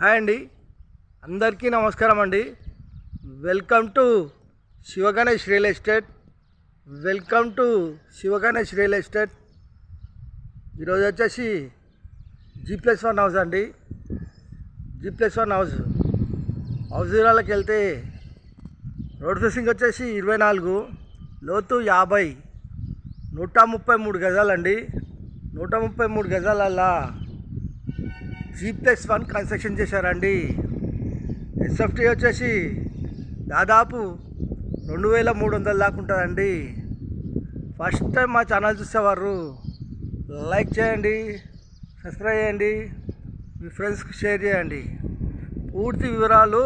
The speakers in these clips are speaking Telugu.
హాయ్ అండి, అందరికీ నమస్కారం అండి. Welcome to Sivaganesh real estate. ఈరోజు వచ్చేసి G+1 హౌస్ అండి. G+1 హౌస్ వివరాలకు వెళ్తే రోడ్ ఫేసింగ్ వచ్చేసి 24, లోతు 50, 133 గజాలండి. 133 గజాలల్లా G+1 కన్స్ట్రక్షన్ చేశారండి. ఎస్ఎఫ్టీ వచ్చేసి దాదాపు 2300 దాకా ఉంటుందండి. ఫస్ట్ టైం మా ఛానల్ చూసేవారు లైక్ చేయండి, సబ్స్క్రైబ్ చేయండి, మీ ఫ్రెండ్స్కి షేర్ చేయండి. పూర్తి వివరాలు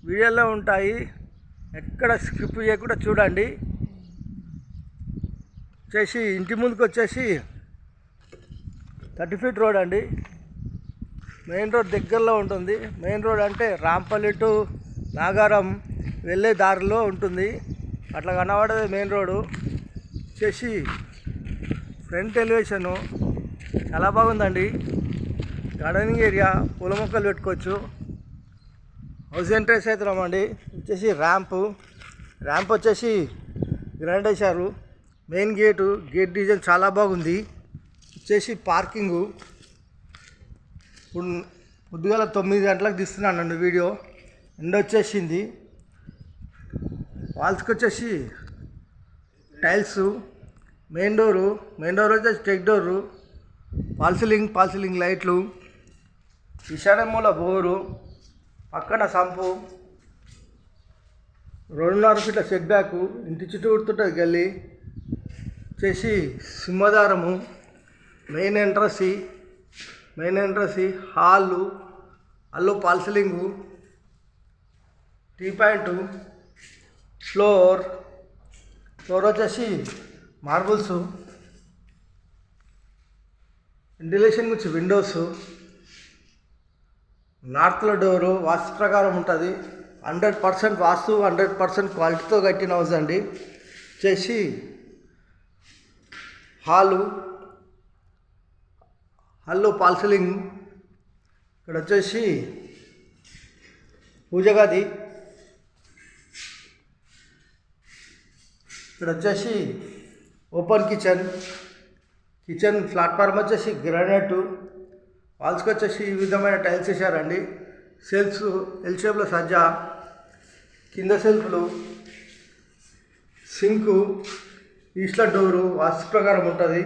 వీడియోలో ఉంటాయి, ఎక్కడ స్కిప్ చేయకుండా చూడండి. ఇంటి ముందుకు వచ్చేసి 30 ఫీట్ రోడ్ అండి. మెయిన్ రోడ్ దగ్గరలో ఉంటుంది. మెయిన్ రోడ్ అంటే రాంపల్లి టు నాగారం వెళ్ళే దారిలో ఉంటుంది. అట్లా కనబడేది మెయిన్ రోడ్డు. ఫ్రంట్ ఎలివేషను చాలా బాగుందండి. గార్డెనింగ్ ఏరియా, పూల మొక్కలు పెట్టుకోవచ్చు. హౌస్ ఎంట్రెన్స్ అవుతున్నామండి. ర్యాంప్ వచ్చేసి గ్రాండ్ వేశారు. మెయిన్ గేట్ డిజైన్ చాలా బాగుంది. పార్కింగు ఇప్పుడు పొద్దుగాల 9 గంటలకు తీస్తున్నానండి వీడియో. ఎండ వచ్చేసింది. వాల్స్కి వచ్చేసి టైల్స్, మెయిన్ డోర్ వచ్చేసి టెక్ డోరు, పాల్సీలింగ్ లైట్లు, ఈశాన్య మూల బోరు, పక్కన సంపు, 2.5 ఫీట్ల సెట్ బ్యాక్, ఇంటి చుట్టూ ఉడుతుంటుంది గల్లీ. సింహదారము, మెయిన్ ఎంట్రన్స్, హాల్లో పాల్సీలింగు, టీ పాయింట్, ఫ్లోర్ వచ్చేసి మార్బుల్స్, వెంటిలేషన్ గురించి విండోస్, నార్త్లో డోరు వాస్తు ప్రకారం ఉంటుంది. 100% వాస్తు, 100% క్వాలిటీతో కట్టిన హౌస్ అండి. హాల్లో పాల్సీలింగ్. ఇక్కడ వచ్చేసి పూజ గది. ఇక్కడ వచ్చేసి ఓపెన్ కిచెన్ ప్లాట్ఫామ్ వచ్చేసి గ్రానైట్. వాల్స్కి వచ్చేసి ఈ విధమైన టైల్స్ వేసారండి. సెల్ఫ్స్ ఎల్ షేప్లో సజ్జా, కింద సెల్ఫ్లు, సింకు, ఈస్ట్ల డోరు వాస్తు ప్రకారం ఉంటుంది.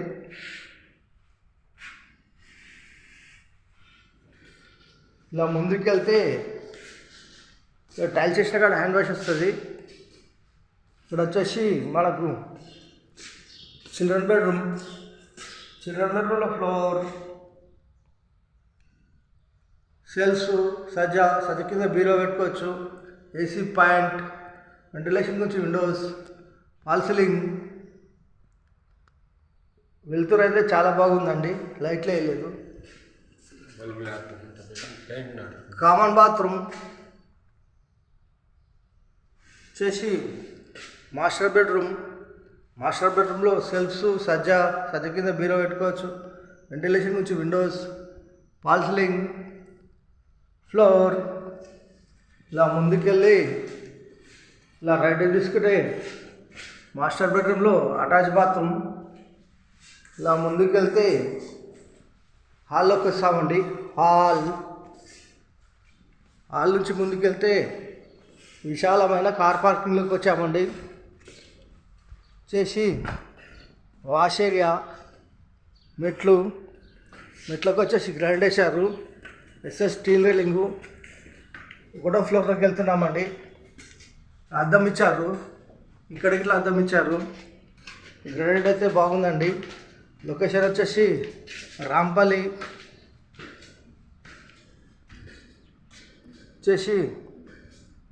ఇలా ముందుకు వెళ్తే టైల్స్ వేసిన కాడ హ్యాండ్ వాష్ వస్తుంది. ఇక్కడ వచ్చేసి మనకు చిల్డ్రన్ బెడ్రూమ్లో ఫ్లోర్, సెల్ఫ్స్, సజ్జ కింద బీరో పెట్టుకోవచ్చు. ఏసీ పాయింట్, వెంటిలేషన్ గురించి విండోస్, పాల్సీలింగ్. వెళ్తురు అయితే చాలా బాగుందండి. లైట్లే వేయలేదు. కామన్ బాత్రూమ్ మాస్టర్ బెడ్రూమ్లో సెల్ఫ్స్, సజ్జ కింద బీరో పెట్టుకోవచ్చు. వెంటిలేషన్ గురించి విండోస్, పాల్సీలింగ్, ఫ్లోర్. ఇలా ముందుకెళ్ళి ఇలా రైట్ తీసుకుంటే మాస్టర్ బెడ్రూమ్లో అటాచ్ బాత్రూమ్. ఇలా ముందుకెళ్తే హాల్లోకి వస్తామండి. హాల్ నుంచి ముందుకెళ్తే విశాలమైన కార్ పార్కింగ్లోకి వచ్చామండి. వాష్ ఏరియా, మెట్లకు వచ్చేసి గ్రాండ్ వేశారు. Steel railing. 1వ ఫ్లోర్లోకి వెళ్తున్నామండి. అద్దం ఇచ్చారు. ఇక్కడికి అద్దం ఇచ్చారు. గ్రాండ్ అయితే బాగుందండి. లొకేషన్ వచ్చేసి రాంపల్లి.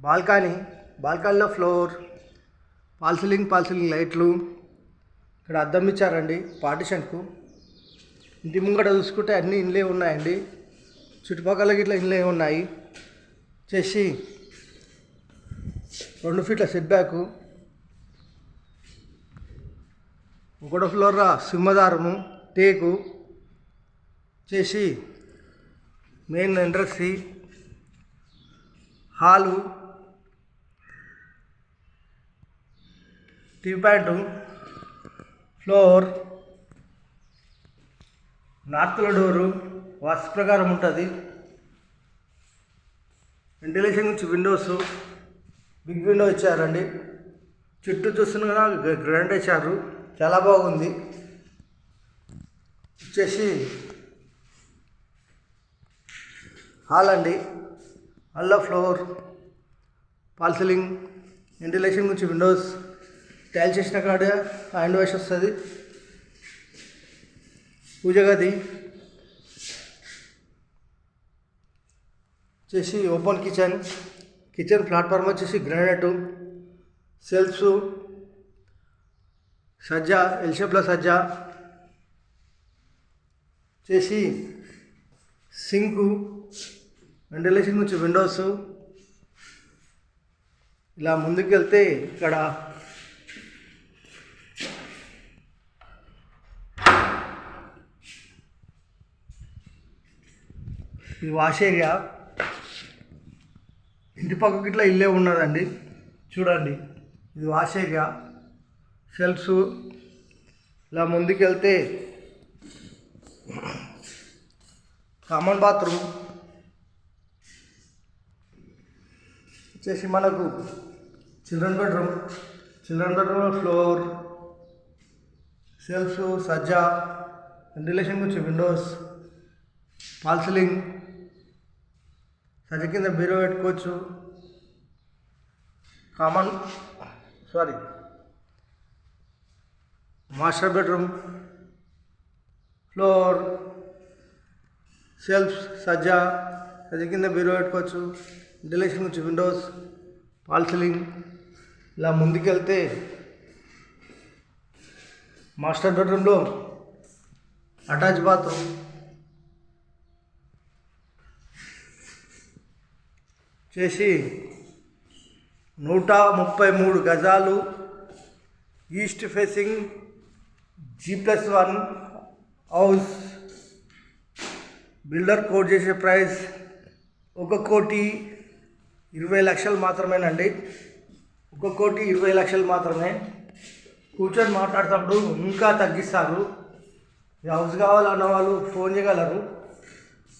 బాల్కనీలో ఫ్లోర్, పాల్సీలింగ్ లైట్లు. ఇక్కడ అద్దం ఇచ్చారండి పార్టిషన్కు. ఇంటి ముంగట చూసుకుంటే అన్ని ఇండ్లే ఉన్నాయండి. చుట్టుపక్కల గిట్ల ఇండ్లే ఉన్నాయి. 2 ఫీట్ల సెట్ బ్యాకు, 1వ ఫ్లోర్ సింహదారము, టేకు. Main entrance, hall, T point, floor, నార్త్ల డోరు వాస్తు ప్రకారం ఉంటుంది. వెంటిలేషన్ నుంచి విండోస్, బిగ్ విండో ఇచ్చారండి. చుట్టూ చూస్తున్నా గ్రాండ్ ఇచ్చారు, చాలా బాగుంది. వచ్చేసి హాల్ అండి. హాల్లో ఫ్లోర్, ఫాల్ సీలింగ్, వెంటిలేషన్ నుంచి విండోస్, టైల్స్ చేసిన కాడ హ్యాండ్ వాష్ వస్తుంది. పూజ గది వచ్చేసి ఓపెన్ కిచెన్ ప్లాట్ఫామ్ వచ్చేసి గ్రానైట్, సెల్ఫ్స్, సజ్జా, ఎల్ షేప్లో సజ్జా చేసి సింకు, వెంటిలేషన్ నుంచి విండోస్. ఇలా ముందుకు వెళ్తే ఇక్కడ ఇది వాష్ ఏరియా. ఇంటి పక్కకి ఇట్లా ఇల్లే ఉన్నదండి, చూడండి. ఇది వాష్ ఏరియా, షెల్ఫ్స్. ఇలా ముందుకు వెళ్తే కామన్ బాత్రూమ్ వచ్చేసి మనకు చిల్డ్రన్ బెడ్రూమ్ ఫ్లోర్, సెల్ఫ్స్, సజ్జా, వెంటిలేషన్ నుంచి విండోస్, ఫాల్ సీలింగ్, సజ్జ కింద బీరో పెట్టుకోవచ్చు. మాస్టర్ బెడ్రూమ్, ఫ్లోర్, సెల్ఫ్స్, సజ్జా కింద బీరో పెట్టుకోవచ్చు. వెంటిలేషన్ నుంచి విండోస్, ఫాల్ సీలింగ్. ఇలా ముందుకెళ్తే మాస్టర్ బెడ్రూమ్లో అటాచ్ బాత్రూమ్, చేసి 133 గజాలు, east facing, G+1 house. Builder quote చేసే ప్రైస్ 1,20,00,000 మాత్రమేనండి. 1,20,00,000 మాత్రమే. కూర్చొని మాట్లాడేటప్పుడు ఇంకా తగ్గిస్తారు. ఈ హౌస్ కావాలన్న వాళ్ళు ఫోన్ చేయగలరు.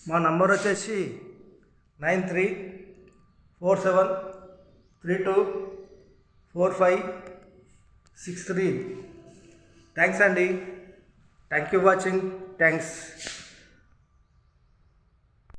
మా నంబర్ వచ్చేసి 9347324563. థ్యాంక్స్ అండి. Thank you watching. థ్యాంక్స్.